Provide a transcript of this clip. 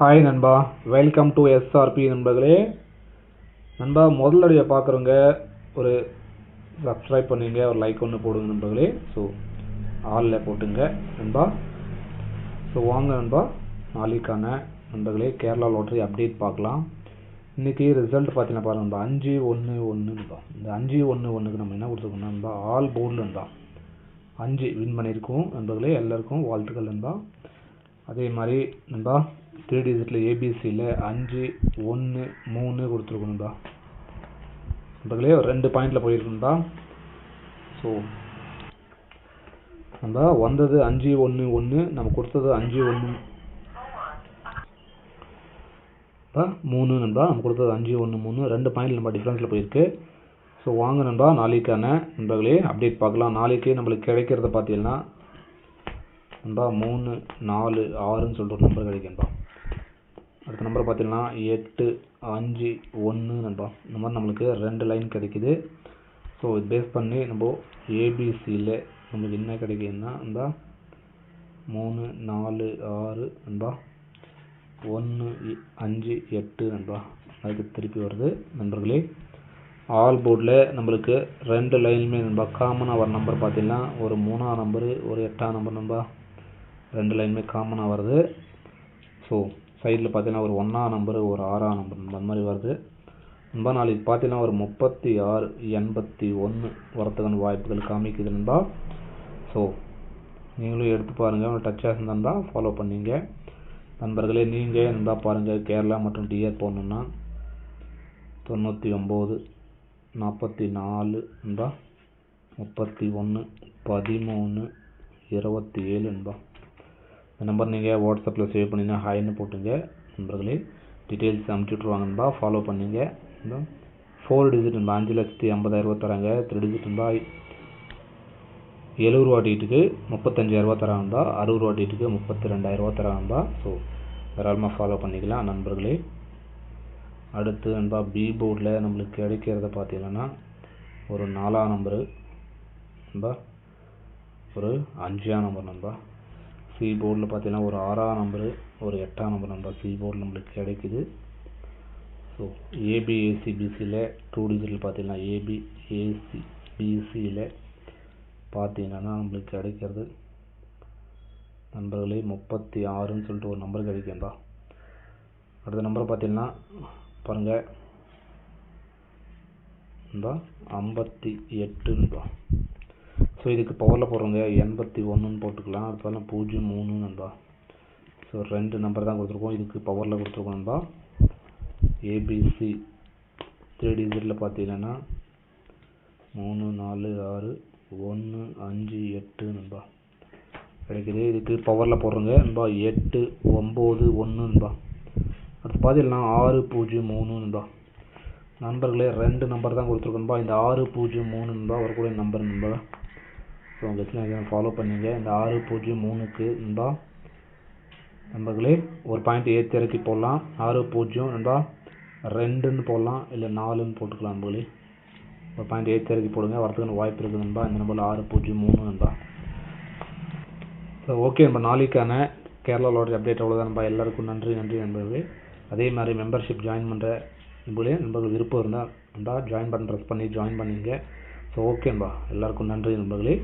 Hi நண்பா, welcome to SRP நண்பர்களே. நண்பா, முதல்ல பார்க்குறவங்க ஒரு சப்ஸ்கிரைப் பண்ணுங்க, ஒரு லைக் ஒன்று போடுங்க நண்பர்களே. ஸோ ஆளில் போட்டுங்க நண்பா. ஸோ வாங்க நண்பா, நாளைக்கான நண்பர்களே கேரளா லாட்ரி அப்டேட் பார்க்கலாம். இன்றைக்கி ரிசல்ட் பார்த்தீங்கன்னா பாருங்க நண்பா, 5-1-1 நண்பா. இந்த 5-1-1க்கு நம்ம என்ன கொடுத்துருக்கோம் நண்பா, ஆல் போர்டில் நண்பா 5 வின் பண்ணியிருக்கோம் நண்பர்களே. எல்லாருக்கும் வாழ்த்துக்கள் நண்பா. அதே மாதிரி நண்பா 3 டிஜிட்டில் ஏபிசியில் 5-1-3 கொடுத்துருக்கோம் நண்பா. நண்பர்களே ஒரு 2 பாயிண்டில் போயிருக்குன்பா. ஸோ நண்பா வந்தது 5-1-1, நம்ம கொடுத்தது 5-1-3 நண்பா. நம்ம கொடுத்தது 5-1-3, 2 பாயிண்ட் நம்ம டிஃப்ரென்ஸில் போயிருக்கு. ஸோ வாங்க நண்பா, நாளைக்கான நண்பர்களே அப்டேட் பார்க்கலாம். நாளைக்கு நம்மளுக்கு கிடைக்கிறத பார்த்தீங்கன்னா நண்பா 3-4-6ன்னு சொல்லிட்டு ஒரு நம்பர் கிடைக்கும்பா. அடுத்த நம்பர் பார்த்தீங்கன்னா 8-5-1 நண்பா. இந்த மாதிரி நம்மளுக்கு 2 லைன் கிடைக்குது. ஸோ இது பேஸ் பண்ணி நம்ம ஏபிசியில் நம்மளுக்கு என்ன கிடைக்குதுன்னா நண்பா 3-4-6 நண்பா 1-5-8 நண்பா. அதுக்கு திருப்பி வருது நண்பர்களே. ஆல் போர்டில் நம்மளுக்கு 2 லைனுமே நண்பா காமனாக வர நம்பர் பார்த்தீங்கன்னா ஒரு 3ஆம் நம்பரு, ஒரு 8ஆம் நம்பர் நண்பா. 2 லைனுமே காமனாக வருது. ஸோ சைடில் பார்த்தீங்கன்னா ஒரு 1ஆம் நம்பரு, ஒரு 6ஆம் நம்பர் அந்த மாதிரி வருது நண்பா. நாளைக்கு பார்த்தீங்கன்னா ஒரு 36-81 வரத்துக்கான வாய்ப்புகள் காமிக்குது நண்பா. ஸோ நீங்களும் எடுத்து பாருங்கள், ஒரு டச்சாக இருந்தா ஃபாலோ பண்ணிங்க நண்பர்களே. நீங்கள் நண்பா பாருங்கள், கேரளா மற்றும் டிஆர் போகணுன்னா 99-44 நண்பா 31-13-27 நண்பா. இந்த நம்பர் நீங்கள் வாட்ஸ்அப்பில் சேவ் பண்ணிங்கன்னா ஹாய்னு போட்டுங்க நண்பர்களே. டீட்டெயில்ஸ் அனுப்பிச்சுட்ருவாங்க நண்பா, ஃபாலோ பண்ணிங்க நண்பா. 4 டிஜிட் நண்பா 5,50,000 தராங்க. 3 டிஜிட் நண்பா 70 ரூபா டீட்டுக்கு 35,000 தராங்க நண்பா. 60 ரூபா டீட்டுக்கு 32,000 தராங்க நண்பா. ஸோ தாராளமாக ஃபாலோ பண்ணிக்கலாம் நண்பர்களே. அடுத்து நண்பா பி போர்டில் நம்மளுக்கு கிடைக்கிறத பார்த்தீங்கன்னா ஒரு 4ஆம் நம்பரு நண்பா, ஒரு 5ஆம் நம்பர் நண்பா. சி போர்டில் பார்த்தீங்கன்னா ஒரு 6ஆம் நம்பரு, ஒரு 8ஆம் நம்பர் நண்பா. சி போர்டில் நம்மளுக்கு கிடைக்குது. ஸோ ஏபிஏசிபிசியில் 2 டிஜிட்டில் பார்த்தீங்கன்னா ஏபிஏசிபிசியில் பார்த்தீங்கன்னா நம்மளுக்கு கிடைக்கிறது நண்பர்களே 36ன்னு சொல்லிட்டு ஒரு நம்பர் கிடைக்கும்பா. அடுத்த நம்பர் பார்த்தீங்கன்னா பாருங்கள் நண்பா 58 நண்பா. ஸோ இதுக்கு பவரில் போடுறவங்க 81ன்னு போட்டுக்கலாம். அது பார்த்தா 03 நண்பா. ஸோ 2 நம்பர் தான் கொடுத்துருக்கோம், இதுக்கு பவரில் கொடுத்துருக்கோம் நண்பா. ஏபிசி 3 டிஜிட்டில் பார்த்தீங்கன்னா 3-4-6-1-5-8 நண்பா கிடைக்குது. இதுக்கு பவரில் போடுறவங்க நண்பா 8-9-1 நண்பா. அடுத்து பார்த்தீங்கன்னா 6-0-3 நண்பா. நண்பர்களே 2 நம்பர் தான் கொடுத்துருக்கோம்பா. இந்த 6-0-3 நண்பா வரக்கூடிய நம்பர் நண்பா. ஸோ உங்கள் ஃபாலோ பண்ணிங்க. இந்த 6-0-3க்கு நண்பா நண்பர்களே ஒரு பாயிண்ட் ஏற்றி இறக்கி போடலாம். 6-0 நண்பா 2ன்னு போடலாம், இல்லை 4ன்னு போட்டுக்கலாம் நண்பர்களே. ஒரு பாயிண்ட் ஏற்றி இறக்கி போடுங்க, வரதுக்கான வாய்ப்பு இருக்குது நண்பா. இந்த நம்பரில் 6-0-3 நண்பா. ஸோ ஓகே நண்பா, நாளைக்கான கேரளா லாட்ரி அப்டேட் அவ்வளோதான் நண்பா. எல்லாருக்கும் நன்றி நண்பர்களே. அதே மாதிரி மெம்பர்ஷிப் ஜாயின் பண்ணுற நண்பர்கள் விருப்பம் இருந்தால் நண்பா ஜாயின் பட்டன் ப்ரெஸ் பண்ணி ஜாயின் பண்ணிங்க. ஸோ ஓகே நண்பா, எல்லாருக்கும் நன்றி நண்பர்களே.